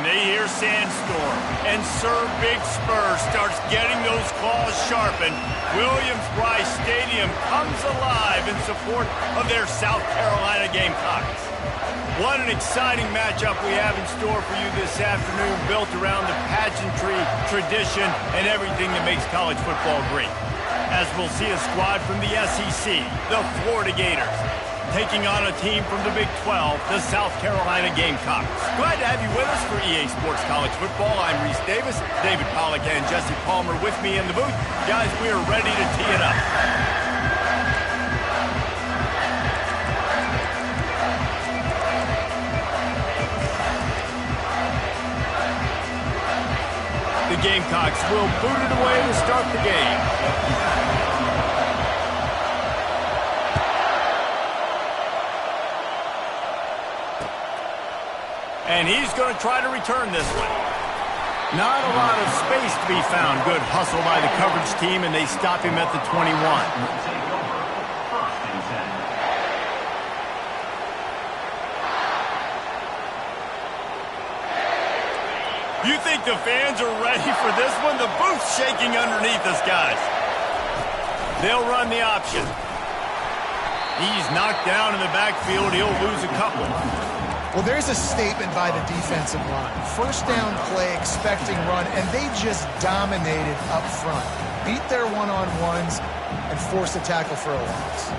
they hear Sandstorm, and Sir Big Spur starts getting those claws sharpened. Williams-Brice Stadium comes alive in support of their South Carolina Gamecocks. What an exciting matchup we have in store for you this afternoon, built around the pageantry, tradition, and everything that makes college football great. As we'll see a squad from the SEC, the Florida Gators, taking on a team from the Big 12, the South Carolina Gamecocks. Glad to have you with us for EA Sports College Football. I'm Reese Davis, David Pollack and Jesse Palmer with me in the booth. Guys, we are ready to tee it up. The Gamecocks will boot it away to start the game. And he's going to try to return this one. Not a lot of space to be found. Good hustle by the coverage team, and they stop him at the 21. You think the fans are ready for this one? The booth's shaking underneath us, guys. They'll run the option. He's knocked down in the backfield. He'll lose a couple. Well, there's a statement by the defensive line. First down play, expecting run, and they just dominated up front. Beat their one-on-ones and forced a tackle for a loss.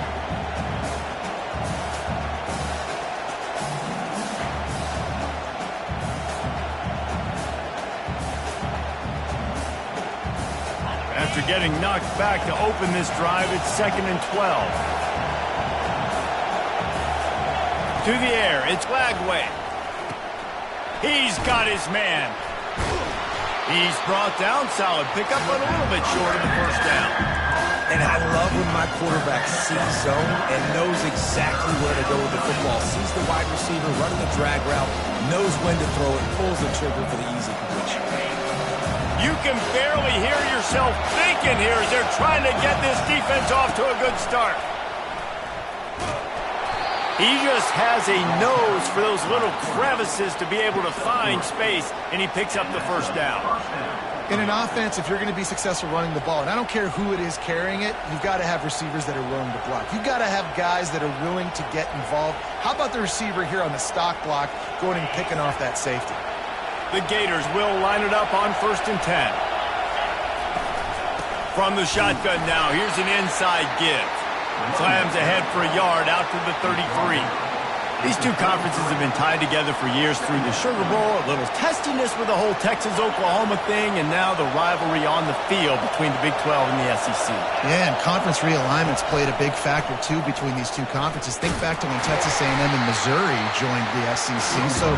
After getting knocked back to open this drive, it's 2nd and 12. To the air, it's Lagway. He's got his man. He's brought down, solid pickup, but a little bit short of the first down. And I love when my quarterback sees zone and knows exactly where to go with the football. Sees the wide receiver running the drag route, knows when to throw it, pulls the trigger for the easy completion. You can barely hear yourself thinking here as they're trying to get this defense off to a good start. He just has a nose for those little crevices to be able to find space, and he picks up the first down. In an offense, if you're going to be successful running the ball, and I don't care who it is carrying it, you've got to have receivers that are willing to block. You've got to have guys that are willing to get involved. How about the receiver here on the stock block going and picking off that safety? The Gators will line it up on 1st and 10. From the shotgun now, here's an inside give. Slams ahead for a yard out to the 33. These two conferences have been tied together for years through the Sugar Bowl, a little testiness with the whole Texas-Oklahoma thing, and now the rivalry on the field between the Big 12 and the SEC. Yeah, and conference realignments played a big factor, too, between these two conferences. Think back to when Texas A&M and Missouri joined the SEC. So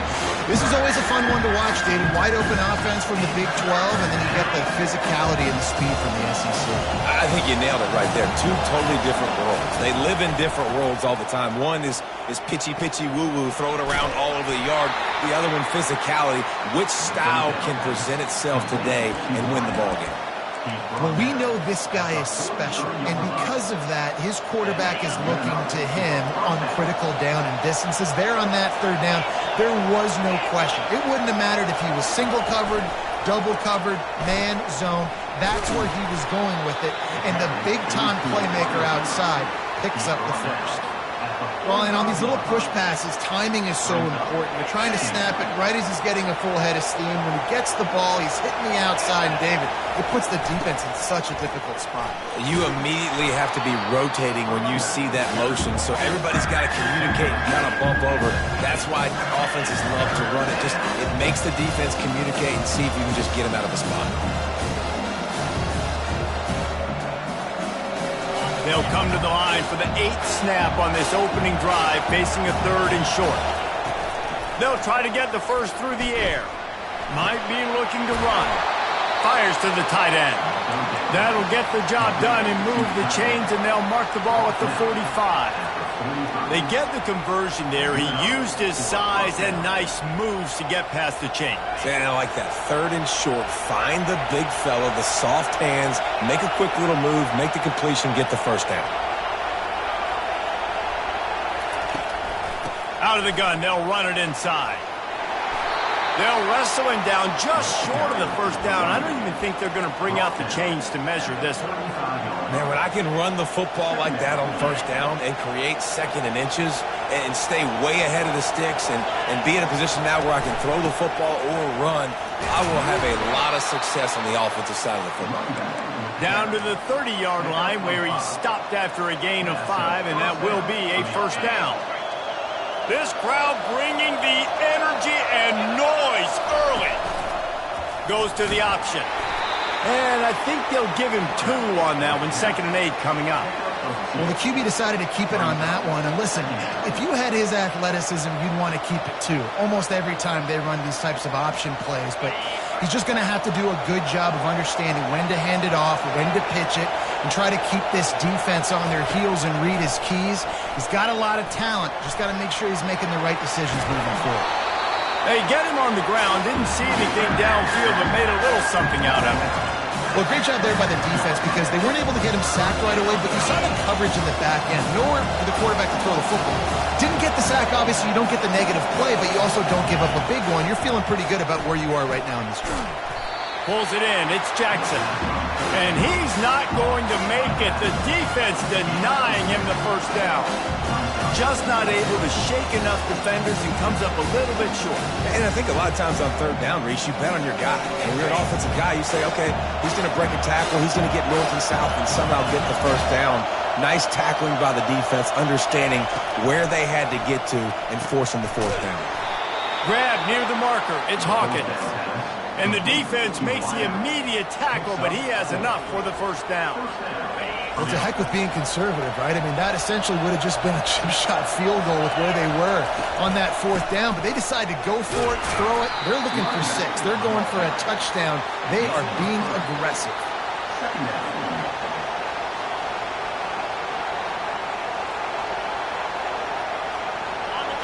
this is always a fun one to watch, David. Wide open offense from the Big 12, and then you get the physicality and the speed from the SEC. I think you nailed it right there. Two totally different worlds. They live in different worlds all the time. One is pitchy woo-woo, throw it around all over the yard. The other one, physicality. Which style can present itself today and win the ball game? Well, we know this guy is special, and because of that, his quarterback is looking to him on critical down and distances. There on that 3rd down, there was no question. It wouldn't have mattered if he was single covered, double covered, man, zone. That's where he was going with it, and the big-time playmaker outside picks up the first. Well, and on these little push passes, timing is so important. You're trying to snap it right as he's getting a full head of steam. When he gets the ball, he's hitting the outside, and David, it puts the defense in such a difficult spot. You immediately have to be rotating when you see that motion, so everybody's got to communicate and kind of bump over. That's why offenses love to run it. It makes the defense communicate and see if you can just get him out of a spot. They'll come to the line for the 8th snap on this opening drive, facing a 3rd and short. They'll try to get the first through the air. Might be looking to run. Fires to the tight end. That'll get the job done and move the chains, and they'll mark the ball at the 45. They get the conversion there. He used his size and nice moves to get past the chains. And I like that 3rd and short. Find the big fella, the soft hands, make a quick little move, make the completion, get the first down. Out of the gun, they'll run it inside. They'll wrestle him down just short of the first down. I don't even think they're going to bring out the chains to measure this one. Man, when I can run the football like that on first down and create second and inches and stay way ahead of the sticks and be in a position now where I can throw the football or run, I will have a lot of success on the offensive side of the football. Down to the 30-yard line where he stopped after a gain of 5, and that will be a first down. This crowd bringing the energy and noise early. Goes to the option. And I think they'll give him 2 on that one, 2nd and 8 coming up. Well, the QB decided to keep it on that one. And listen, if you had his athleticism, you'd want to keep it 2. Almost every time they run these types of option plays. But he's just going to have to do a good job of understanding when to hand it off, when to pitch it, and try to keep this defense on their heels and read his keys. He's got a lot of talent. Just got to make sure he's making the right decisions moving forward. They get him on the ground. Didn't see anything downfield, but made a little something out of it. Well, great job there by the defense because they weren't able to get him sacked right away, but you saw the coverage in the back end. Nowhere for the quarterback to throw the football. Didn't get the sack, obviously. You don't get the negative play, but you also don't give up a big one. You're feeling pretty good about where you are right now in this drive. Pulls it in. It's Jackson. And he's not going to make it. The defense denying him the first down. Just not able to shake enough defenders and comes up a little bit short. And I think a lot of times on third down, Reese, you bet on your guy. And you're an offensive guy, you say, okay, he's going to break a tackle, he's going to get north and south and somehow get the first down. Nice tackling by the defense, understanding where they had to get to and forcing the fourth down. Grab near the marker. It's Hawkins. And the defense makes the immediate tackle, but he has enough for the first down. Well, to heck with being conservative, right? I mean, that essentially would have just been a chip shot field goal with where they were on that fourth down, but they decided to go for it, throw it. They're looking for 6. They're going for a touchdown. They are being aggressive.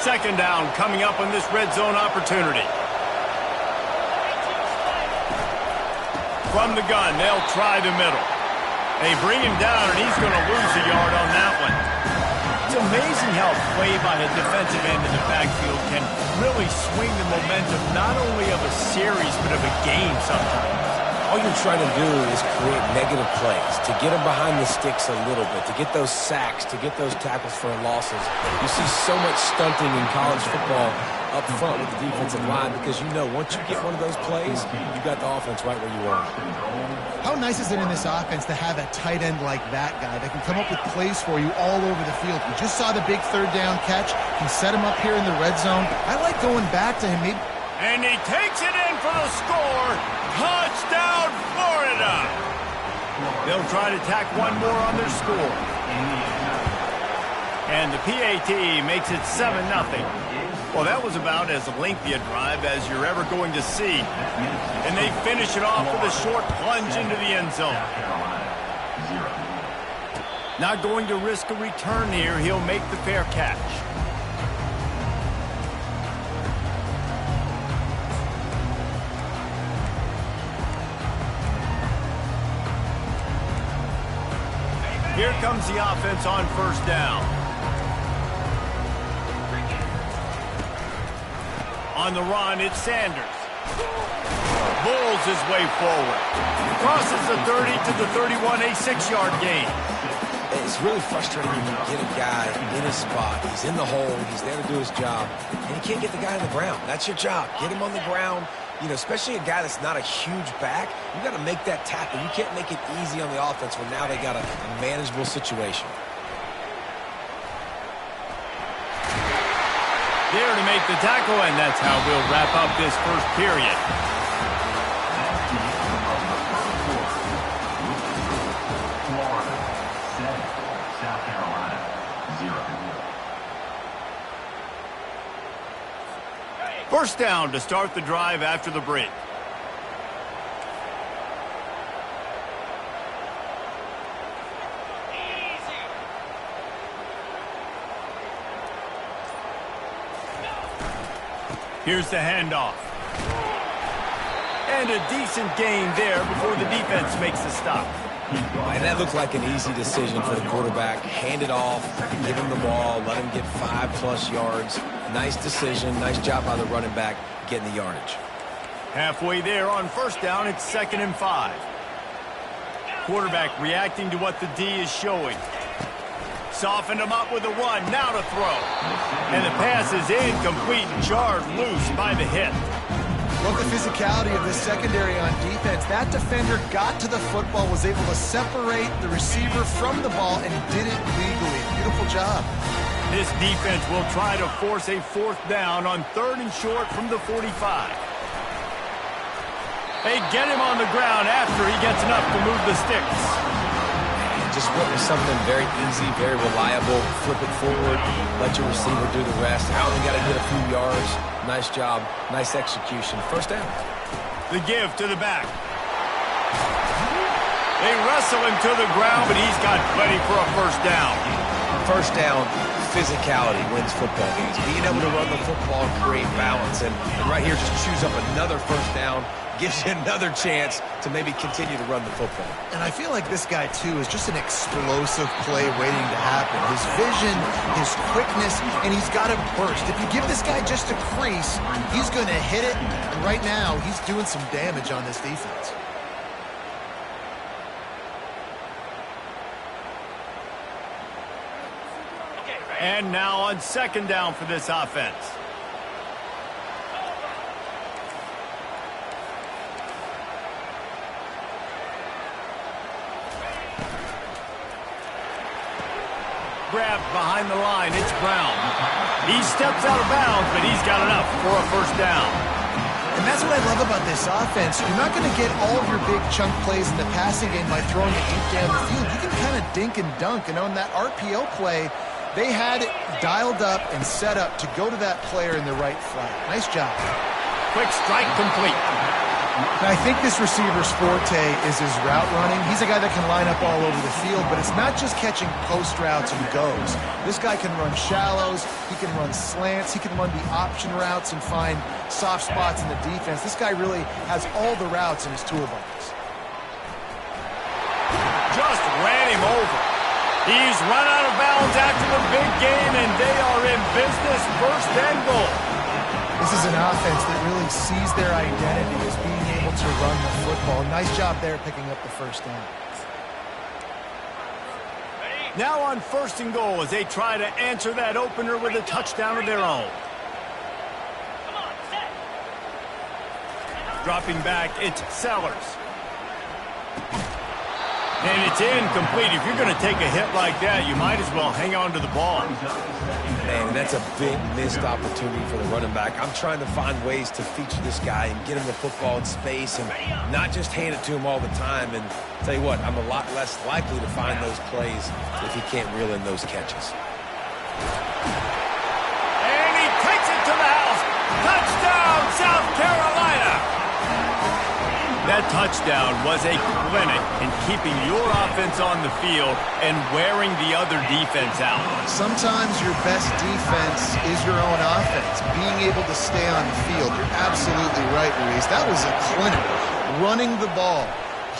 Second down coming up on this red zone opportunity. From the gun, they'll try the middle. They bring him down, and he's going to lose a yard on that one. It's amazing how play by the defensive end in the backfield can really swing the momentum not only of a series but of a game sometimes. All you're trying to do is create negative plays, to get them behind the sticks a little bit, to get those sacks, to get those tackles for losses. You see so much stunting in college football up front with the defensive line because you know once you get one of those plays, you got the offense right where you want. How nice is it in this offense to have a tight end like that guy that can come up with plays for you all over the field? We just saw the big third down catch. He set him up here in the red zone. I like going back to him. Maybe. And he takes it in for the score. Touchdown, Florida. They'll try to tack one more on their score. And the PAT makes it 7-0. Well, that was about as lengthy a drive as you're ever going to see. And they finish it off with a short plunge into the end zone. Not going to risk a return here. He'll make the fair catch. Here comes the offense on first down. On the run, it's Sanders. Bulls his way forward. Crosses the 30 to the 31, a 6-yard gain. It's really frustrating when you get a guy in his spot. He's in the hole. He's there to do his job. And you can't get the guy on the ground. That's your job. Get him on the ground. You know, especially a guy that's not a huge back. You got to make that tackle. You can't make it easy on the offense when now they got a manageable situation. There to make the tackle, and that's how we'll wrap up this first period. First down to start the drive after the break. Here's the handoff. And a decent gain there before the defense makes the stop. And that looked like an easy decision for the quarterback. Hand it off, give him the ball, let him get 5+ yards. Nice decision, nice job by the running back getting the yardage. Halfway there on first down, it's 2nd and 5. Quarterback reacting to what the D is showing. Softened him up with a run, now to throw. And the pass is incomplete, jarred loose by the hit. Look at the physicality of the secondary on defense. That defender got to the football, was able to separate the receiver from the ball, and did it legally. Beautiful job. This defense will try to force a 4th down on 3rd and short from the 45. They get him on the ground after he gets enough to move the sticks. Just witness something very easy, very reliable. Flip it forward, let your receiver do the rest. I only got to get a few yards. Nice job, nice execution. First down. The give to the back. They wrestle him to the ground, but he's got plenty for a first down. First down, physicality wins football games. Being able to run the football and create balance. And right here, just choose up another first down. Gives you another chance to maybe continue to run the football. And I feel like this guy, too, is just an explosive play waiting to happen. His vision, his quickness, and he's got a burst. If you give this guy just a crease, he's going to hit it. And right now, he's doing some damage on this defense. And now on 2nd down for this offense. Grabbed behind the line, it's Brown. He steps out of bounds, but he's got enough for a first down. And that's what I love about this offense. You're not going to get all of your big chunk plays in the passing game by throwing it deep down the field. You can kind of dink and dunk. And on that RPO play, they had it dialed up and set up to go to that player in the right flat. Nice job. Quick strike complete. And I think this receiver's forte is his route running. He's a guy that can line up all over the field, but it's not just catching post routes and goes. This guy can run shallows, he can run slants, he can run the option routes and find soft spots in the defense. This guy really has all the routes in his toolbox. Just ran him over. He's run out of bounds after the big game, and they are in business, 1st and goal. This is an offense that really sees their identity as being able to run the football. Nice job there picking up the first down. Now on 1st and goal as they try to answer that opener with a touchdown of their own. Dropping back, it's Sellers. And it's incomplete. If you're going to take a hit like that, you might as well hang on to the ball. Man, that's a big missed opportunity for the running back. I'm trying to find ways to feature this guy and get him the football in space and not just hand it to him all the time. And tell you what, I'm a lot less likely to find those plays if he can't reel in those catches. And he takes it to the house. Touchdown, South Carolina! That touchdown was a clinic in keeping your offense on the field and wearing the other defense out. Sometimes your best defense is your own offense, being able to stay on the field. You're absolutely right, Ruiz. That was a clinic. Running the ball,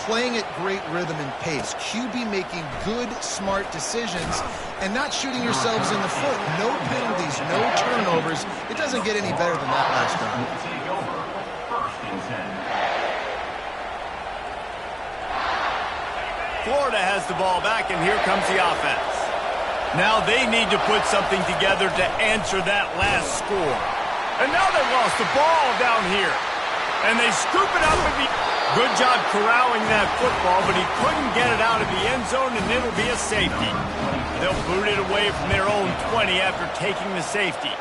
playing at great rhythm and pace, QB making good, smart decisions, and not shooting yourselves in the foot. No penalties, no turnovers. It doesn't get any better than that last time. Florida has the ball back, and here comes the offense. Now they need to put something together to answer that last score. And now they've lost the ball down here. And they scoop it up and good job corralling that football, but he couldn't get it out of the end zone, and it'll be a safety. They'll boot it away from their own 20 after taking the safety.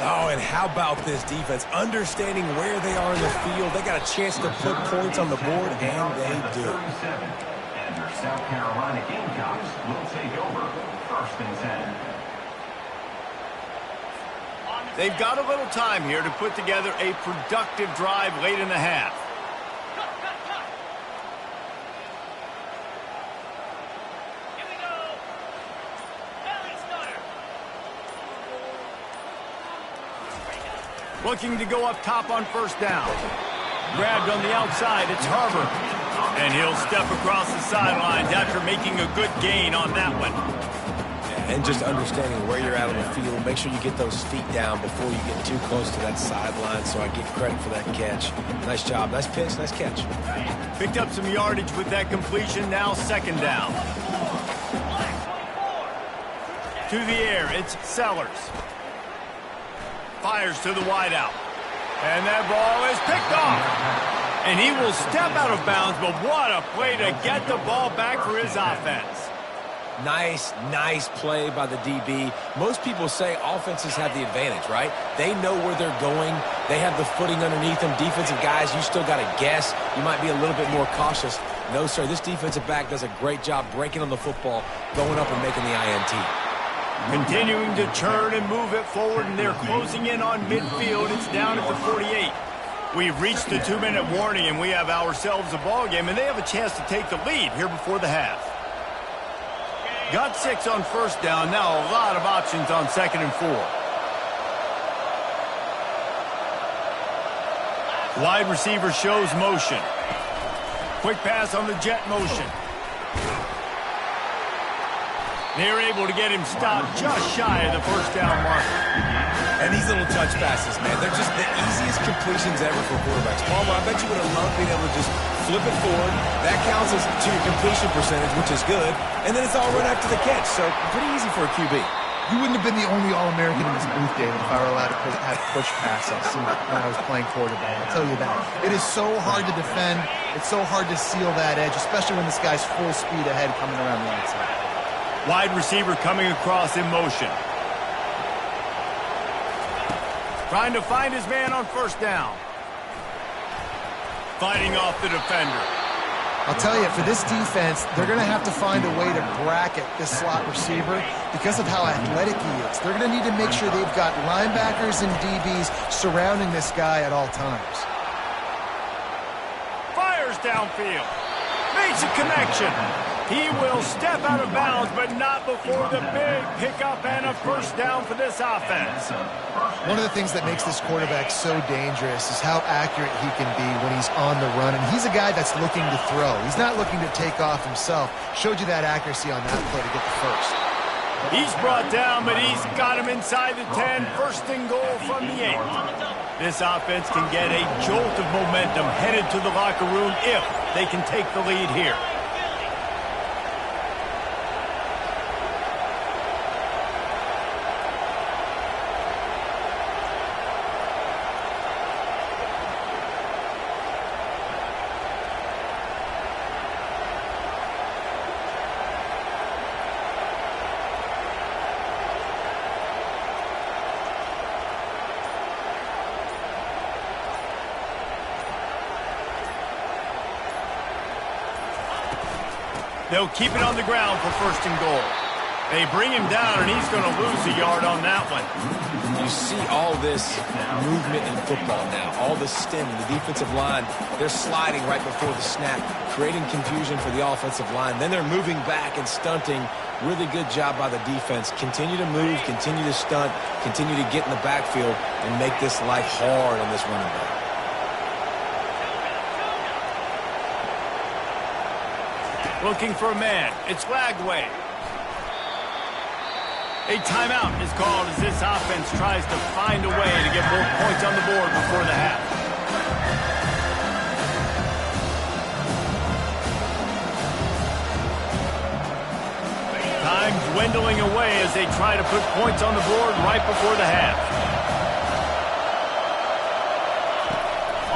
Oh, and how about this defense? Understanding where they are in the field. They got a chance to put points on the board, and they do. South Carolina Gamecocks will take over 1st and 10. They've got a little time here to put together a productive drive late in the half. Here we go. Belly starter. Looking to go up top on 1st down. Grabbed on the outside, it's Harbor. And he'll step across the sidelines after making a good gain on that one. and just understanding where you're at on the field. Make sure you get those feet down before you get too close to that sideline, so I get credit for that catch. Nice job. Nice pitch. Nice catch. Picked up some yardage with that completion. Now second down. To the air, it's Sellers. Fires to the wideout. And that ball is picked off. And he will step out of bounds, but what a play to get the ball back for his offense. Nice play by the DB. Most people say offenses have the advantage, right? They know where they're going. They have the footing underneath them. Defensive guys, you still got to guess. You might be a little bit more cautious. No, sir, this defensive back does a great job breaking on the football, going up and making the INT. Continuing to turn and move it forward, and they're closing in on midfield. It's down at the 48. We've reached the 2-minute warning, and we have ourselves a ball game, and they have a chance to take the lead here before the half. Got 6 on first down. Now a lot of options on 2nd and 4. Wide receiver shows motion. Quick pass on the jet motion. They're able to get him stopped just shy of the first down mark. And these little touch passes, man, they're just the easiest completions ever for quarterbacks. Palmer, I bet you would have loved being able to just flip it forward. That counts as to your completion percentage, which is good. And then it's all run after the catch, so pretty easy for a QB. You wouldn't have been the only All-American in this booth, David, if I were allowed to have push passes when I was playing quarterback. I'll tell you that. It is so hard to defend. It's so hard to seal that edge, especially when this guy's full speed ahead coming around the outside. Wide receiver coming across in motion. Trying to find his man on first down. Fighting off the defender. I'll tell you, for this defense, they're going to have to find a way to bracket this slot receiver because of how athletic he is. They're going to need to make sure they've got linebackers and DBs surrounding this guy at all times. Fires downfield. Makes a connection. He will step out of bounds, but not before the big pickup and a first down for this offense. One of the things that makes this quarterback so dangerous is how accurate he can be when he's on the run. And he's a guy that's looking to throw. He's not looking to take off himself. Showed you that accuracy on that play to get the first. He's brought down, but he's got him inside the 10. First and goal from the 8. This offense can get a jolt of momentum headed to the locker room if they can take the lead here. They'll keep it on the ground for first and goal. They bring him down, and he's going to lose a yard on that one. You see all this movement in football now, all the stem, the defensive line. They're sliding right before the snap, creating confusion for the offensive line. Then they're moving back and stunting. Really good job by the defense. Continue to move, continue to stunt, continue to get in the backfield, and make this life hard on this running back. Looking for a man. It's Lagway. A timeout is called as this offense tries to find a way to get more points on the board before the half. Time dwindling away as they try to put points on the board right before the half.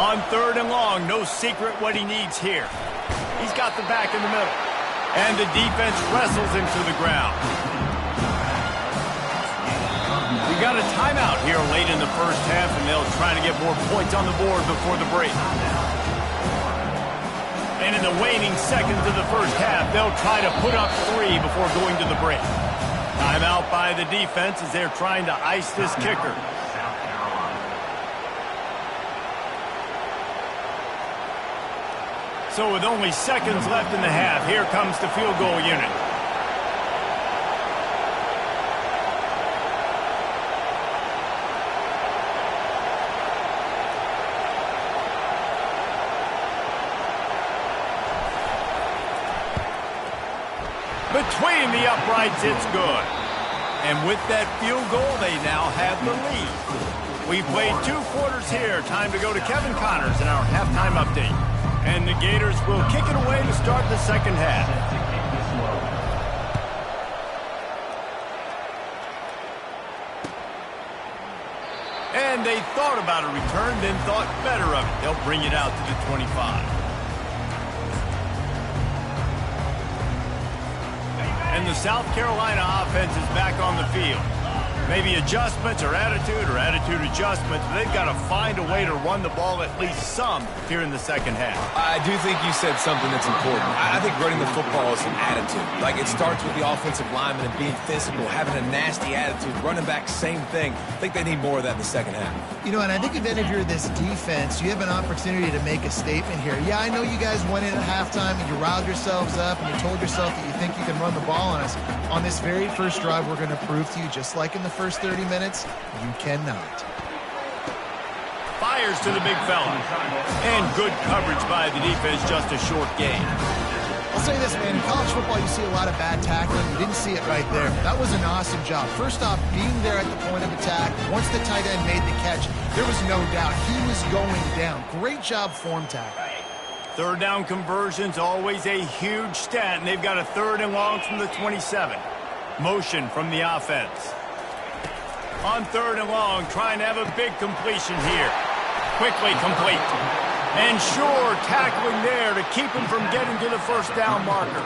On 3rd and long, no secret what he needs here. He's got the back in the middle. And the defense wrestles him to the ground. We got a timeout here late in the first half, and they'll try to get more points on the board before the break. And in the waning seconds of the first half, they'll try to put up 3 before going to the break. Timeout by the defense as they're trying to ice this kicker. So with only seconds left in the half, here comes the field goal unit. Between the uprights, it's good. And with that field goal, they now have the lead. We've played 2 quarters here. Time to go to Kevin Connors in our halftime update. And the Gators will kick it away to start the second half. And they thought about a return, then thought better of it. They'll bring it out to the 25. And the South Carolina offense is back on the field. Maybe adjustments or attitude adjustments. But they've got to find a way to run the ball at least some here in the second half. I do think you said something that's important. I think running the football is an attitude. Like, it starts with the offensive lineman and being physical, having a nasty attitude. Running back, same thing. I think they need more of that in the second half. You know, and I think if you're this defense, you have an opportunity to make a statement here. Yeah, I know you guys went in at halftime and you riled yourselves up and you told yourself that you think you can run the ball on us. On this very first drive, we're going to prove to you, just like in the first 30 minutes, you cannot. Fires to the big fella. And good coverage by the defense, just a short gain. I'll say this, man, in college football you see a lot of bad tackling. You didn't see it right there. That was an awesome job. First off, being there at the point of attack. Once the tight end made the catch, there was no doubt he was going down. Great job form tackle. Third down conversion's always a huge stat, and they've got a 3rd and long from the 27. Motion from the offense. On 3rd and long, trying to have a big completion here. Quickly complete. And sure, tackling there to keep him from getting to the first down marker.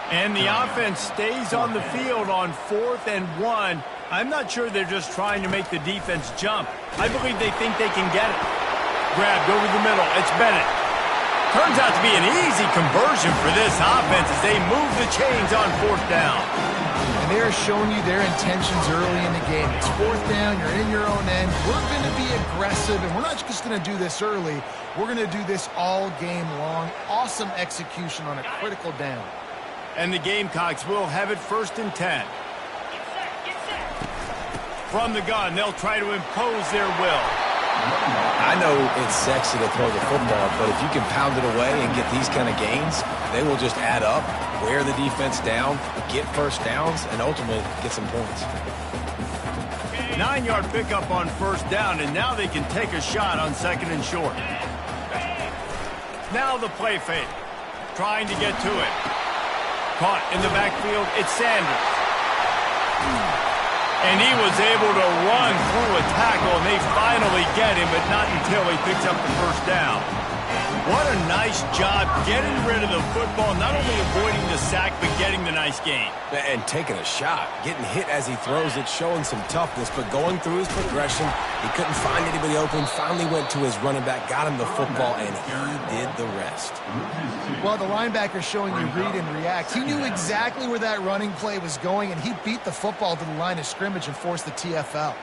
And the offense stays on the field on 4th and 1. I'm not sure they're just trying to make the defense jump. I believe they think they can get it. Grabbed over the middle. It's Bennett. Turns out to be an easy conversion for this offense as they move the chains on 4th down. And they are showing you their intentions early in the game. It's 4th down, you're in your own end. We're going to be aggressive, and we're not just going to do this early. We're going to do this all game long. Awesome execution on a critical down. And the Gamecocks will have it 1st and 10. From the gun, they'll try to impose their will. I know it's sexy to throw the football, but if you can pound it away and get these kind of gains, they will just add up, wear the defense down, get first downs, and ultimately get some points. 9-yard pickup on 1st down, and now they can take a shot on 2nd and short. Now the play fake. Trying to get to it. Caught in the backfield, it's Sanders. And he was able to run through a tackle, and they finally get him, but not until he picks up the 1st down. What a nice job getting rid of the football, not only avoiding the sack, but getting the nice gain. And taking a shot, getting hit as he throws it, showing some toughness, but going through his progression, he couldn't find anybody open, finally went to his running back, got him the football, and he did the rest. Well, the linebacker's showing you read and react. He knew exactly where that running play was going, and he beat the football to the line of scrimmage and forced the TFL.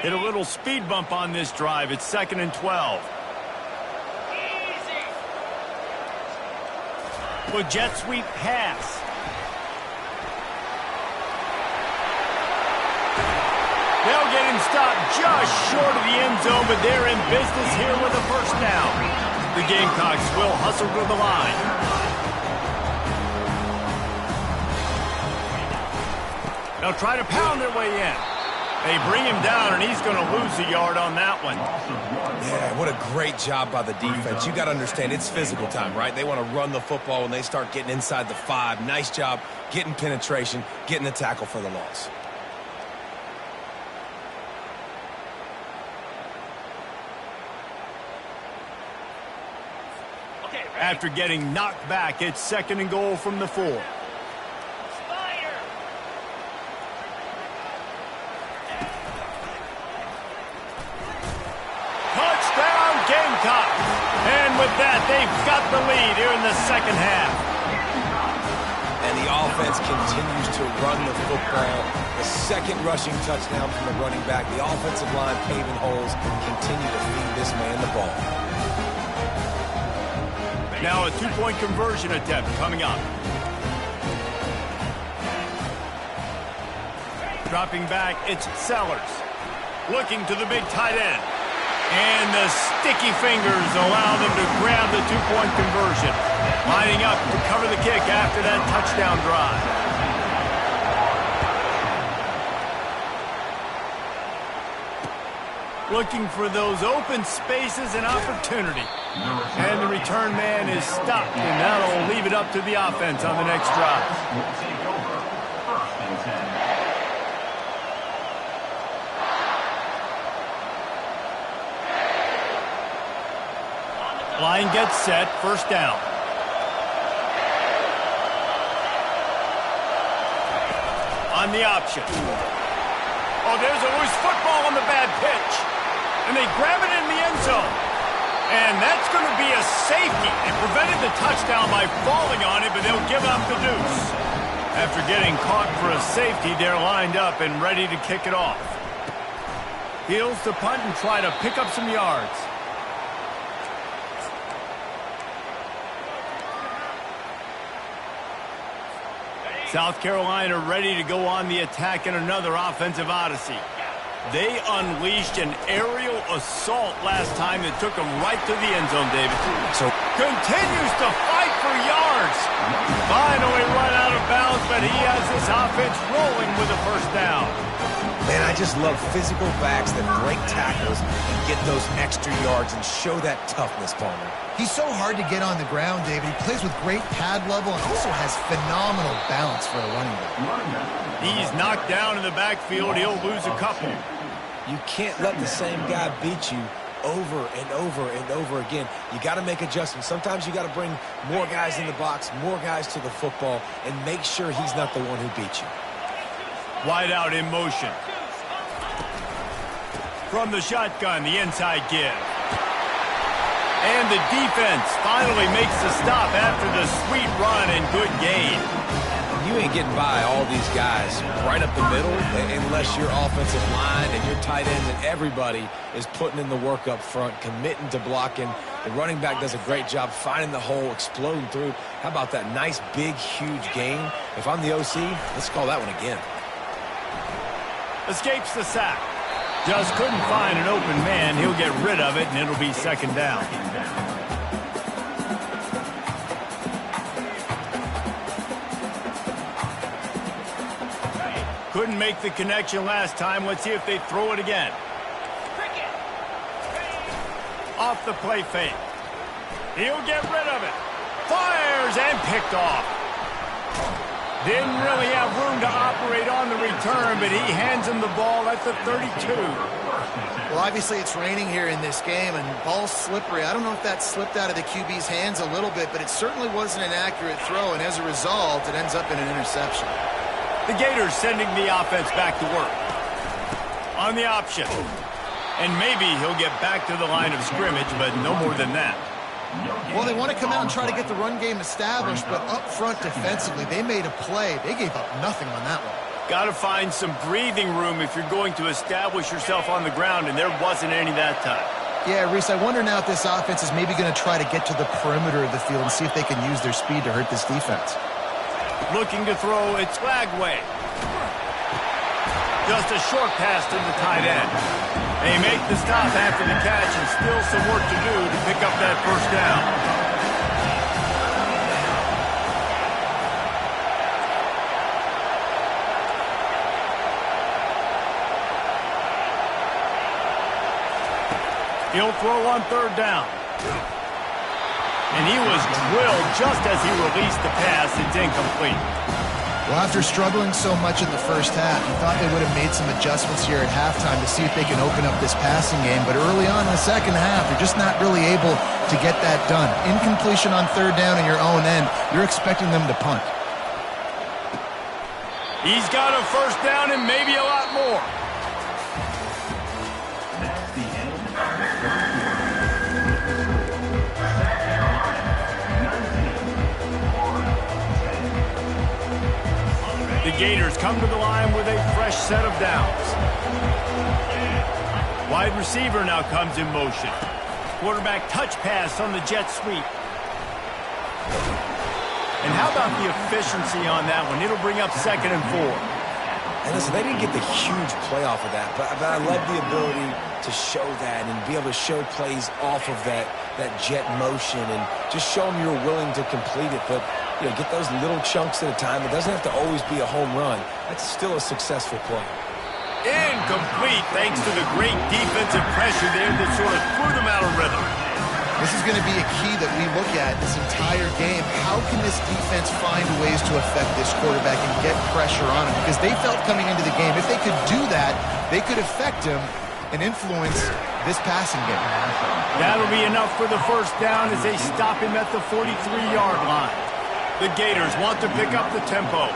Hit a little speed bump on this drive. It's 2nd and 12. With jet sweep pass. They'll get him stopped just short of the end zone, but they're in business here with a 1st down. The Gamecocks will hustle to the line. They'll try to pound their way in. They bring him down, and he's going to lose a yard on that one. Yeah, what a great job by the defense. You got to understand, it's physical time, right? They want to run the football when they start getting inside the 5. Nice job getting penetration, getting the tackle for the loss. After getting knocked back, it's 2nd and goal from the 4. And with that, they've got the lead here in the second half. And the offense continues to run the football. The 2nd rushing touchdown from the running back. The offensive line paving holes, continue to feed this man the ball. Now a 2-point conversion attempt coming up. Dropping back, it's Sellers. Looking to the big tight end. And the sticky fingers allow them to grab the 2-point conversion. Lining up to recover the kick after that touchdown drive. Looking for those open spaces and opportunity. And the return man is stopped, and that'll leave it up to the offense on the next drive. Will take over. 1st and 10. Line gets set, 1st down. On the option. Oh, there's a loose football on the bad pitch. And they grab it in the end zone. And that's going to be a safety. It prevented the touchdown by falling on it, but they'll give up the deuce. After getting caught for a safety, they're lined up and ready to kick it off. Heels to punt and try to pick up some yards. South Carolina ready to go on the attack in another offensive odyssey. They unleashed an aerial assault last time that took them right to the end zone, David. So continues to fight for yards. Finally run out of bounds, but he has this offense rolling with a 1st down. Man, I just love physical backs that break tackles and get those extra yards and show that toughness, Palmer. He's so hard to get on the ground, David. He plays with great pad level and also has phenomenal balance for a running back. He's knocked down in the backfield. He'll lose a couple. You can't let the same guy beat you over and over and over again. You got to make adjustments. Sometimes you got to bring more guys in the box, more guys to the football, and make sure he's not the one who beat you. Wide out in motion. From the shotgun, the inside give. And the defense finally makes the stop after the sweet run and good gain. You ain't getting by all these guys right up the middle unless your offensive line and your tight end and everybody is putting in the work up front, committing to blocking. The running back does a great job finding the hole, exploding through. How about that nice, big, huge gain? If I'm the OC, let's call that one again. Escapes the sack. Just couldn't find an open man. He'll get rid of it, and it'll be 2nd down. Couldn't make the connection last time. Let's see if they throw it again. Off the play fake. He'll get rid of it. Fires and picked off. Didn't really have room to operate on the return, but he hands him the ball at the 32. Well, obviously it's raining here in this game, and ball's slippery. I don't know if that slipped out of the QB's hands a little bit, but it certainly wasn't an accurate throw, and as a result, it ends up in an interception. The Gators sending the offense back to work. On the option. And maybe he'll get back to the line of scrimmage, but no more than that. Well, they want to come out and try to get the run game established, but up front defensively, they made a play. They gave up nothing on that one. Got to find some breathing room if you're going to establish yourself on the ground, and there wasn't any that time. Yeah, Reese, I wonder now if this offense is maybe going to try to get to the perimeter of the field and see if they can use their speed to hurt this defense. Looking to throw, it's Flagway. Just a short pass to the tight end. They make the stop after the catch and still some work to do to pick up that 1st down. He'll throw on 3rd down. And he was drilled just as he released the pass. It's incomplete. Well, after struggling so much in the first half, you thought they would have made some adjustments here at halftime to see if they can open up this passing game. But early on in the second half, they're just not really able to get that done. Incompletion on 3rd down in your own end, you're expecting them to punt. He's got a 1st down and maybe a lot more. That's the end of the 3rd quarter. The Gators come to the line with a fresh set of downs. Wide receiver now comes in motion. Quarterback touch pass on the jet sweep. And how about the efficiency on that one? It'll bring up 2nd and 4. And listen, they didn't get the huge play off of that, but I love the ability to show that and be able to show plays off of that jet motion and just show them you're willing to complete it. But get those little chunks at a time. It doesn't have to always be a home run. That's still a successful play. Incomplete thanks to the great defensive pressure there that sort of threw them out of rhythm. This is going to be a key that we look at this entire game. How can this defense find ways to affect this quarterback and get pressure on him? Because they felt coming into the game, if they could do that, they could affect him and influence this passing game. That'll be enough for the first down as they stop him at the 43-yard line. The Gators want to pick up the tempo.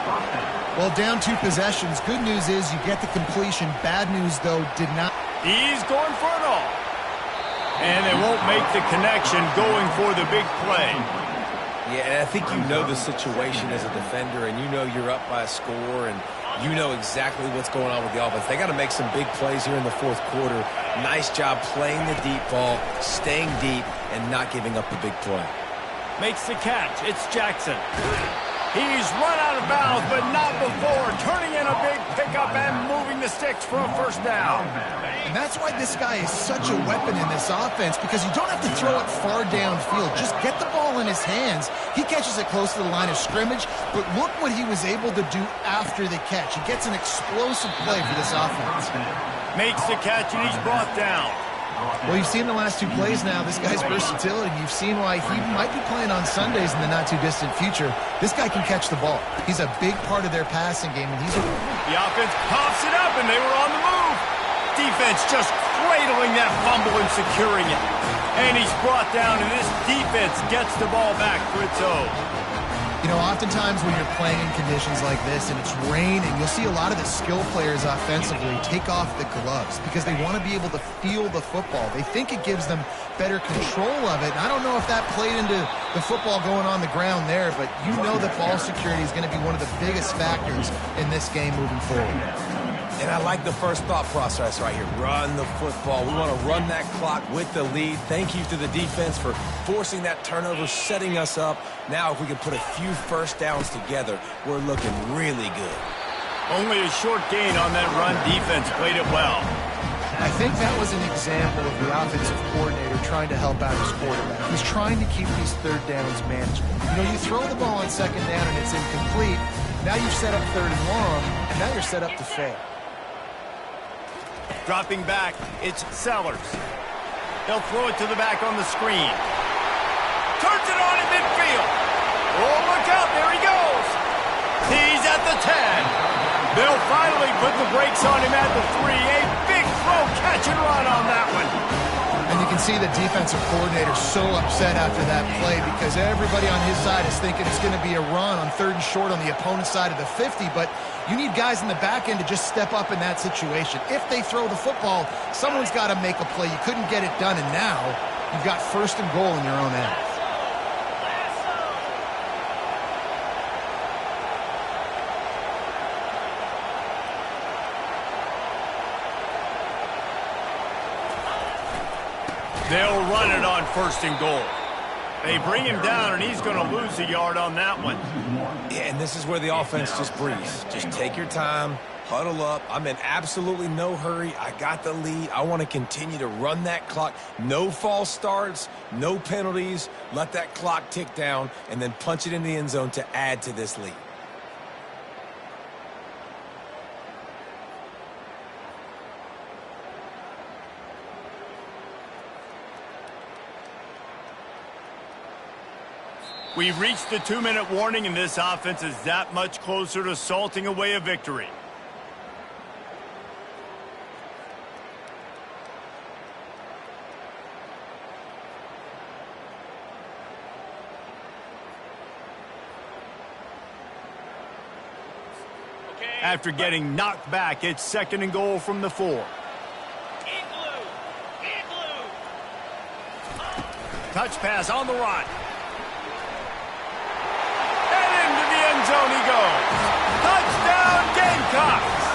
Well, down 2 possessions. Good news is you get the completion. Bad news, though, did not. He's going for it all. And they won't make the connection going for the big play. Yeah, and I think you know the situation as a defender, and you know you're up by a score, and you know exactly what's going on with the offense. They got to make some big plays here in the fourth quarter. Nice job playing the deep ball, staying deep, and not giving up the big play. Makes the catch. It's Jackson. He's run out of bounds, but not before turning in a big pickup and moving the sticks for a first down. And that's why this guy is such a weapon in this offense, because you don't have to throw it far downfield. Just get the ball in his hands. He catches it close to the line of scrimmage, but look what he was able to do after the catch. He gets an explosive play for this offense. Makes the catch, and he's brought down. Well, you've seen the last 2 plays now, this guy's versatility. You've seen why he might be playing on Sundays in the not-too-distant future. This guy can catch the ball. He's a big part of their passing game, and he's a... The offense pops it up, and they were on the move. Defense just cradling that fumble and securing it. And he's brought down, and this defense gets the ball back for its own. You know, oftentimes when you're playing in conditions like this and it's raining, you'll see a lot of the skill players offensively take off the gloves because they want to be able to feel the football. They think it gives them better control of it. And I don't know if that played into the football going on the ground there, but you know that ball security is going to be one of the biggest factors in this game moving forward. And I like the first thought process right here. Run the football. We want to run that clock with the lead. Thank you to the defense for forcing that turnover, setting us up. Now if we can put a few first downs together, we're looking really good. Only a short gain on that run. Defense played it well. I think that was an example of the offensive coordinator trying to help out his quarterback. He's trying to keep these third downs manageable. You know, you throw the ball on second down and it's incomplete. Now you've set up third and long, and now you're set up to fail. Dropping back, it's Sellers. They'll throw it to the back on the screen. Turns it on in midfield. Oh, look out, there he goes. He's at the 10. They'll finally put the brakes on him at the 3. A big throw, catch and run on that one. And you can see the defensive coordinator so upset after that play because everybody on his side is thinking it's going to be a run on 3rd and short on the opponent's side of the 50, but you need guys in the back end to just step up in that situation. If they throw the football, someone's got to make a play. You couldn't get it done, and now you've got 1st and goal in your own end. They'll run it on 1st and goal. They bring him down, and he's going to lose a yard on that one. Yeah, and this is where the offense just breathes. Just take your time, huddle up. I'm in absolutely no hurry. I got the lead. I want to continue to run that clock. No false starts, no penalties. Let that clock tick down, and then punch it in the end zone to add to this lead. We've reached the 2-minute warning, and this offense is that much closer to salting away a victory. After getting knocked back, it's 2nd and goal from the 4. Touch pass on the run. Zone he goes. Touchdown, Gamecocks!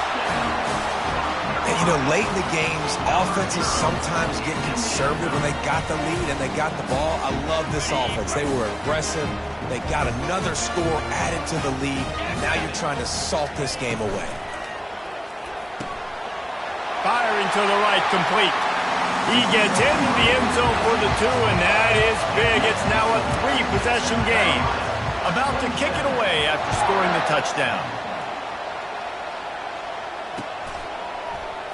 And, you know, late in the games, offenses sometimes get conservative when they got the lead and they got the ball. I love this offense. They were aggressive. They got another score added to the lead. Now you're trying to salt this game away. Firing to the right, complete. He gets into the end zone for the 2, and that is big. It's now a 3-possession game. About to kick it away after scoring the touchdown.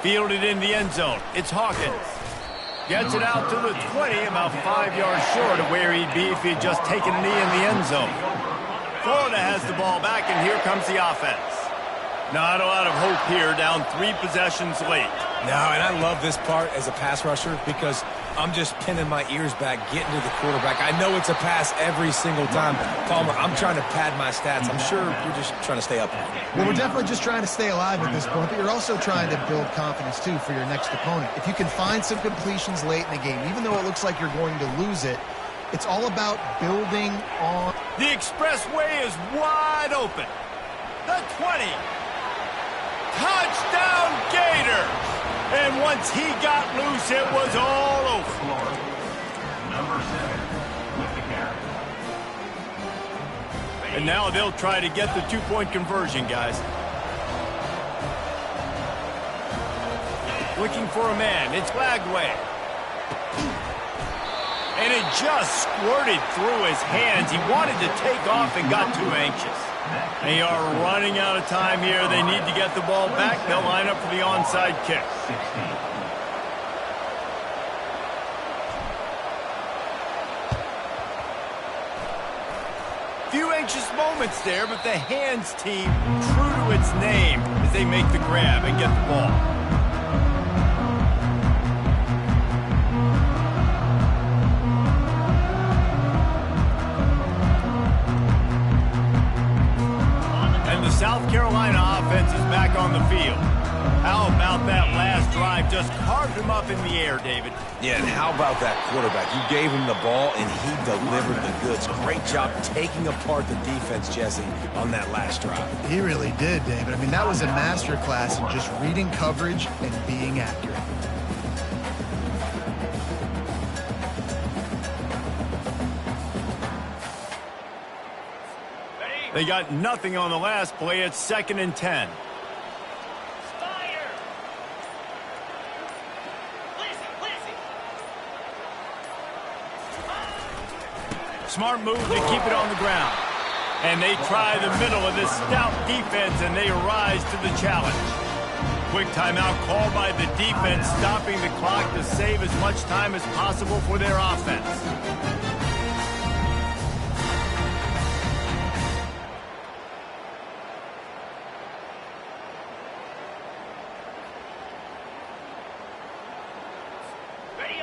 Fielded in the end zone. It's Hawkins. Gets it out to the 20, about 5 yards short of where he'd be if he'd just taken a knee in the end zone. Florida has the ball back, and here comes the offense. Not a lot of hope here, down 3 possessions late. No, and I love this part as a pass rusher because I'm just pinning my ears back, getting to the quarterback. I know it's a pass every single time. Palmer, I'm trying to pad my stats. I'm sure you're just trying to stay up. Well, we're definitely just trying to stay alive at this point, but you're also trying to build confidence, too, for your next opponent. If you can find some completions late in the game, even though it looks like you're going to lose it, it's all about building on. The expressway is wide open. The 20. Touchdown Gators! And once he got loose, it was all over. Florida. Number 7 with the carry. And now they'll try to get the 2-point conversion, guys. Looking for a man. It's Lagway. And it just squirted through his hands. He wanted to take off and got too anxious. They are running out of time here. They need to get the ball back. They'll line up for the onside kick. 16. Few anxious moments there, but the hands team true to its name as they make the grab and get the ball. South Carolina offense is back on the field. How about that last drive? Just carved him up in the air, David. Yeah, and how about that quarterback? You gave him the ball, and he delivered the goods. Great job taking apart the defense, Jesse, on that last drive. He really did, David. I mean, that was a masterclass in just reading coverage and being accurate. They got nothing on the last play. It's 2nd and 10. Smart move to keep it on the ground. And they try the middle of this stout defense, and they rise to the challenge. Quick timeout called by the defense, stopping the clock to save as much time as possible for their offense.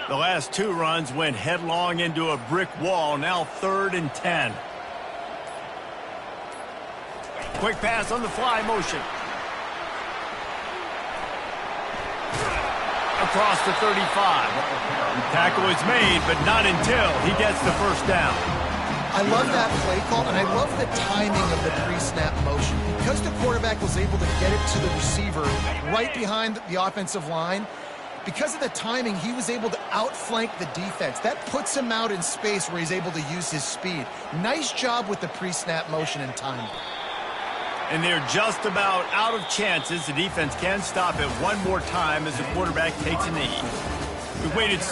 The last 2 runs went headlong into a brick wall. Now 3rd and 10. Quick pass on the fly motion. Across the 35. Tackle is made, but not until he gets the first down. I love that play call, and I love the timing of the pre-snap motion. Because the quarterback was able to get it to the receiver right behind the offensive line, because of the timing, he was able to outflank the defense. That puts him out in space where he's able to use his speed. Nice job with the pre-snap motion and timing. And they're just about out of chances. The defense can stop it one more time as the quarterback takes a knee. We waited so